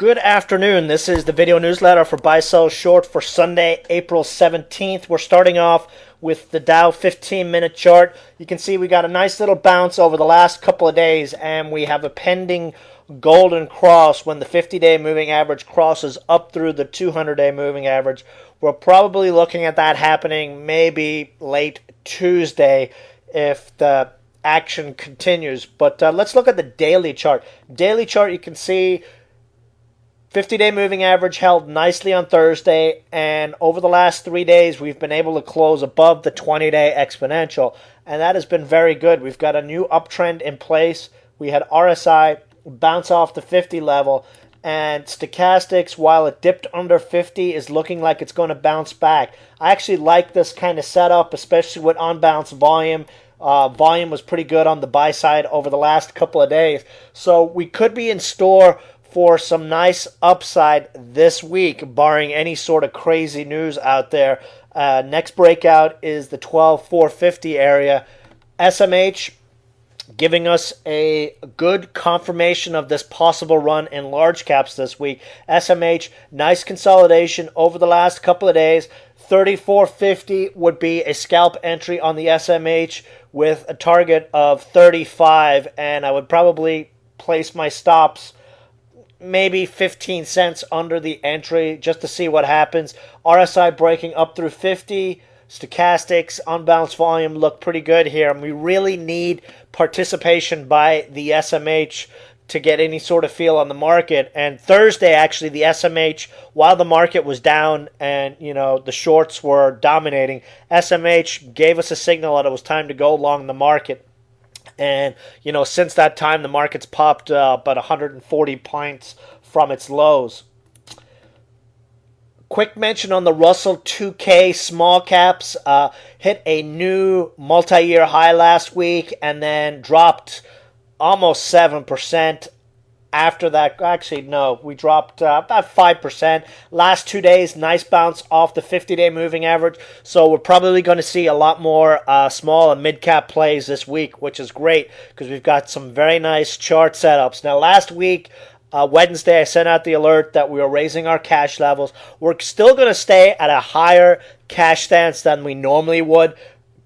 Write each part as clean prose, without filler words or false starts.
Good afternoon. This is the video newsletter for Buy Sell Short for Sunday, April 17th. We're starting off with the Dow 15-minute chart. You can see we got a nice little bounce over the last couple of days, and we have a pending golden cross when the 50-day moving average crosses up through the 200-day moving average. We're probably looking at that happening maybe late Tuesday if the action continues. But let's look at the daily chart. Daily chart, you can see 50-day moving average held nicely on Thursday, and over the last 3 days, we've been able to close above the 20-day exponential, and that has been very good. We've got a new uptrend in place. We had RSI bounce off the 50 level, and stochastics, while it dipped under 50, is looking like it's going to bounce back. I actually like this kind of setup, especially with on-bounce volume. Volume was pretty good on the buy side over the last couple of days, so we could be in store for some nice upside this week, barring any sort of crazy news out there. Next breakout is the 12,450 area. SMH giving us a good confirmation of this possible run in large caps this week. SMH, nice consolidation over the last couple of days. 3450 would be a scalp entry on the SMH with a target of 35, and I would probably place my stops maybe 15 cents under the entry just to see what happens. RSI breaking up through 50. Stochastics, unbalanced volume look pretty good here. And we really need participation by the SMH to get any sort of feel on the market. And Thursday, actually, the SMH, while the market was down and, the shorts were dominating, SMH gave us a signal that it was time to go long the market. And, since that time, the market's popped about 140 points from its lows. Quick mention on the Russell 2K small caps. Hit a new multi-year high last week and then dropped almost 7%. After that, actually, no, we dropped about 5%. Last 2 days, nice bounce off the 50-day moving average. So we're probably going to see a lot more small and mid-cap plays this week, which is great because we've got some very nice chart setups. Now, last week, Wednesday, I sent out the alert that we were raising our cash levels. We're still going to stay at a higher cash stance than we normally would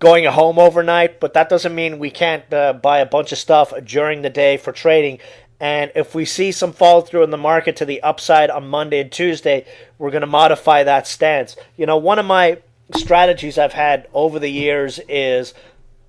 going home overnight, but that doesn't mean we can't buy a bunch of stuff during the day for trading. And if we see some follow through in the market to the upside on Monday and Tuesday, we're going to modify that stance. One of my strategies I've had over the years is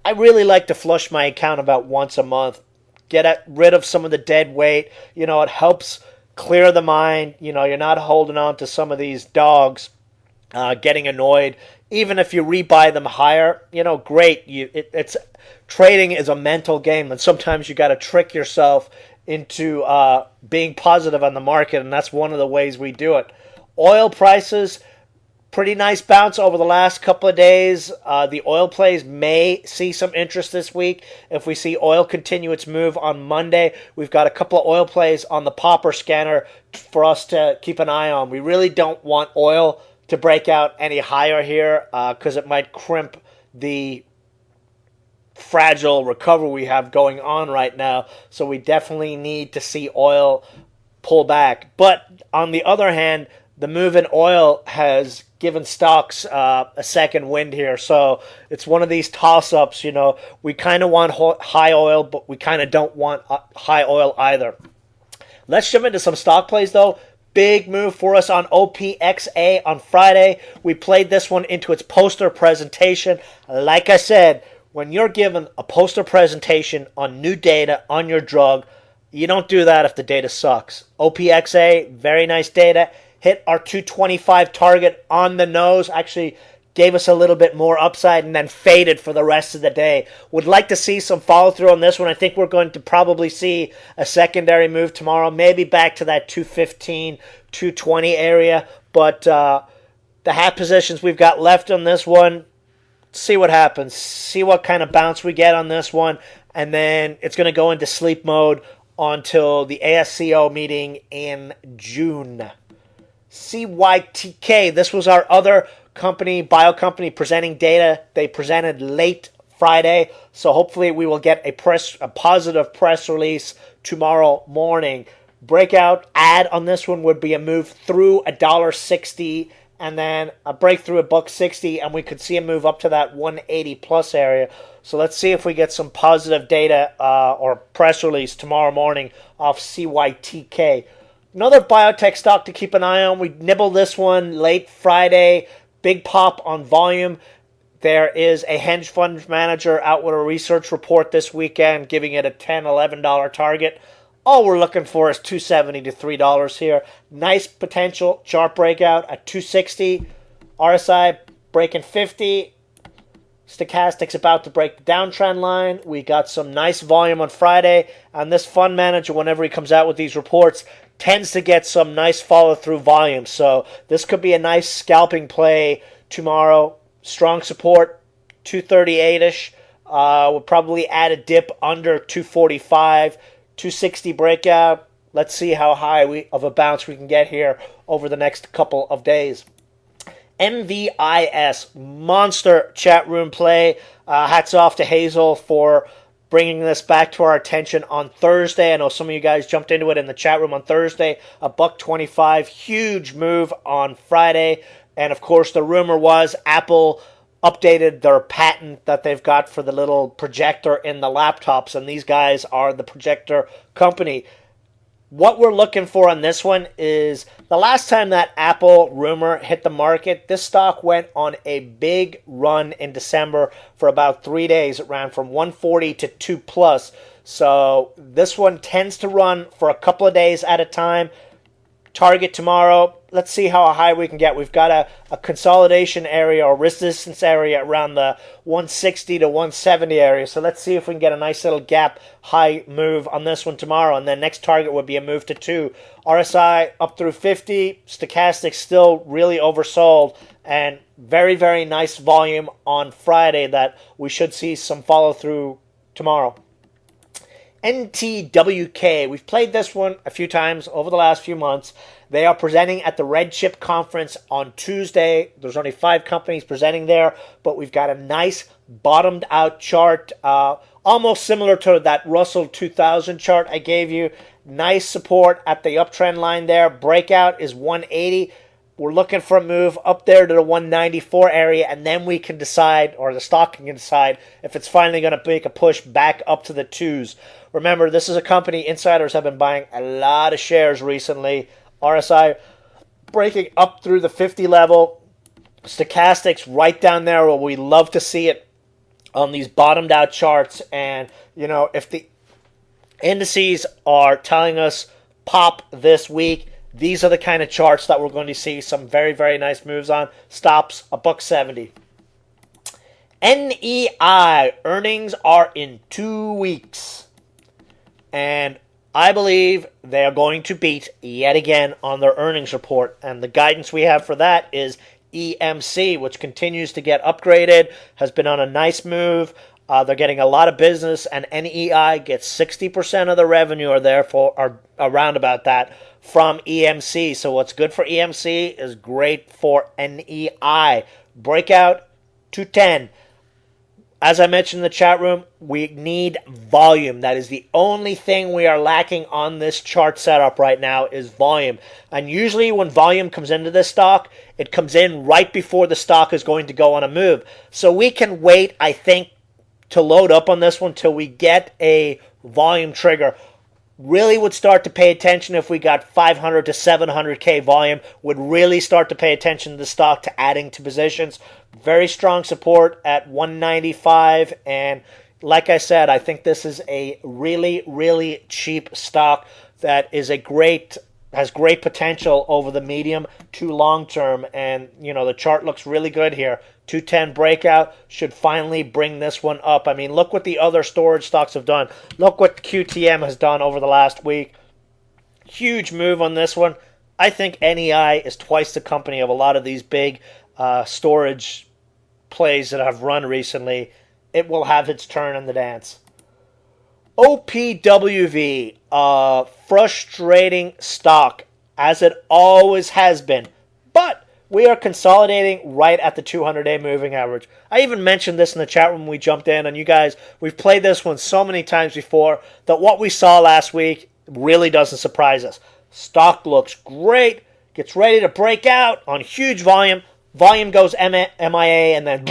I really like to flush my account about once a month, get rid of some of the dead weight. It helps clear the mind. You're not holding on to some of these dogs, getting annoyed. Even if you rebuy them higher, great. It's trading is a mental game, and sometimes you got to trick yourself into being positive on the market, and that's one of the ways we do it. Oil prices, pretty nice bounce over the last couple of days. The oil plays may see some interest this week. If we see oil continue its move on Monday, we've got a couple of oil plays on the Popper scanner for us to keep an eye on. We really don't want oil to break out any higher here because it might crimp the fragile recovery we have going on right now. So we definitely need to see oil pull back. But on the other hand, the move in oil has given stocks a second wind here. So it's one of these toss-ups, we kind of want high oil, but we kind of don't want high oil either. Let's jump into some stock plays though. Big move for us on OPXA on Friday. We played this one into its poster presentation. Like I said, when you're given a poster presentation on new data on your drug, you don't do that if the data sucks. OPXA, very nice data. Hit our 225 target on the nose. Actually gave us a little bit more upside and then faded for the rest of the day. Would like to see some follow through on this one. I think we're going to probably see a secondary move tomorrow, maybe back to that 215, 220 area. But the hat positions we've got left on this one, see what happens. See what kind of bounce we get on this one. And then it's going to go into sleep mode until the ASCO meeting in June. CYTK, this was our other bio company presenting data. They presented late Friday, so hopefully we will get a positive press release tomorrow morning. Breakout add on this one would be a move through $1.60 and then a breakthrough at $1.60, and we could see a move up to that 180 plus area. So let's see if we get some positive data or press release tomorrow morning off CYTK. Another biotech stock to keep an eye on. We nibbled this one late Friday. Big pop on volume. There is a hedge fund manager out with a research report this weekend giving it a $10, $11 target. All we're looking for is $2.70 to $3 here. Nice potential chart breakout at 260. RSI breaking 50. Stochastic's about to break the downtrend line. We got some nice volume on Friday. And this fund manager, whenever he comes out with these reports, tends to get some nice follow-through volume. So this could be a nice scalping play tomorrow. Strong support, 238-ish. We'll probably add a dip under 245. 260 breakout. Let's see how high of a bounce we can get here over the next couple of days. NVIS, monster chat room play. Hats off to Hazel for bringing this back to our attention on Thursday. I know some of you guys jumped into it in the chat room on Thursday. $1.25, huge move on Friday. And of course, the rumor was Apple updated their patent that they've got for the little projector in the laptops, and these guys are the projector company. What we're looking for on this one is the last time that Apple rumor hit the market, this stock went on a big run in December for about 3 days. It ran from 140 to 2 plus. So this one tends to run for a couple of days at a time. Target tomorrow. Let's see how high we can get. We've got a consolidation area or resistance area around the 160 to 170 area. So let's see if we can get a nice little gap high move on this one tomorrow. And then next target would be a move to 2. RSI up through 50. Stochastic still really oversold. And very, very nice volume on Friday that we should see some follow through tomorrow. NTWK. We've played this one a few times over the last few months. They are presenting at the Red Chip Conference on Tuesday. There's only 5 companies presenting there, but we've got a nice bottomed out chart, almost similar to that Russell 2000 chart I gave you. Nice support at the uptrend line there. Breakout is 180. We're looking for a move up there to the 194 area, and then we can decide, or the stock can decide, if it's finally going to make a push back up to the 2s. Remember, this is a company insiders have been buying a lot of shares recently. RSI breaking up through the 50 level. Stochastics right down there where we love to see it on these bottomed out charts. And, you know, if the indices are telling us pop this week, these are the kind of charts that we're going to see some very, very nice moves on. Stops $1.70. NEI earnings are in 2 weeks. And I believe they are going to beat yet again on their earnings report. And the guidance we have for that is EMC, which continues to get upgraded, has been on a nice move. They're getting a lot of business, and NEI gets 60% of the revenue, or therefore are around about that, from EMC. So what's good for EMC is great for NEI. Breakout 210. As I mentioned in the chat room, we need volume. That is the only thing we are lacking on this chart setup right now is volume. And usually when volume comes into this stock, it comes in right before the stock is going to go on a move. So we can wait, I think, to load up on this one till we get a volume trigger. Really would start to pay attention if we got 500 to 700K volume. Would really start to pay attention to the stock to adding to positions. Very strong support at 195. And like I said, I think this is a really, really cheap stock that is has great potential over the medium to long term. And, you know, the chart looks really good here. 210 breakout should finally bring this one up. I mean, look what the other storage stocks have done. Look what QTM has done over the last week. Huge move on this one. I think NEI is twice the company of a lot of these big storage plays that have run recently. It will have its turn in the dance. OPWV, frustrating stock, as it always has been. But we are consolidating right at the 200-day moving average. I even mentioned this in the chat room when we jumped in, and you guys, we've played this one so many times before that what we saw last week Really doesn't surprise us. Stock looks great, gets ready to break out on huge volume. Volume goes MIA, and then,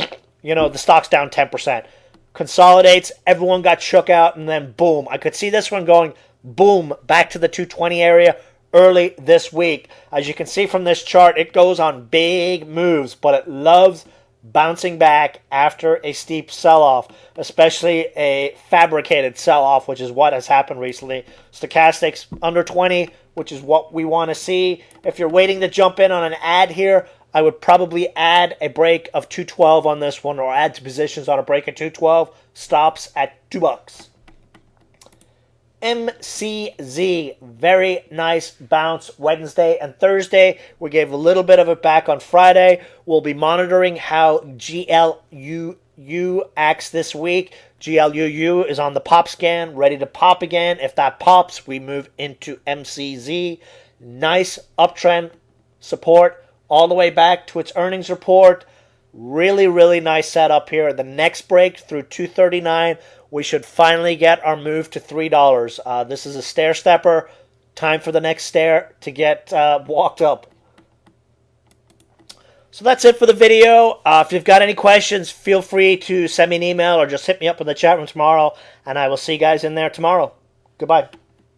the stock's down 10%. Consolidates, everyone got shook out, and then boom. I could see this one going boom back to the 220 area early this week. As you can see from this chart, it goes on big moves, but it loves bouncing back after a steep sell-off, especially a fabricated sell-off, which is what has happened recently. Stochastics under 20, which is what we want to see. If you're waiting to jump in on an ad here, I would probably add a break of 212 on this one, or add to positions on a break of 212. Stops at $2. MCZ, very nice bounce Wednesday and Thursday. We gave a little bit of it back on Friday. We'll be monitoring how GLUU acts this week. GLUU is on the pop scan, ready to pop again. If that pops, we move into MCZ. Nice uptrend support all the way back to its earnings report. Really, really nice setup here. The next break through 239, we should finally get our move to $3. This is a stair stepper. Time for the next stair to get walked up. So that's it for the video. If you've got any questions, feel free to send me an email or just hit me up in the chat room tomorrow, and I will see you guys in there tomorrow. Goodbye.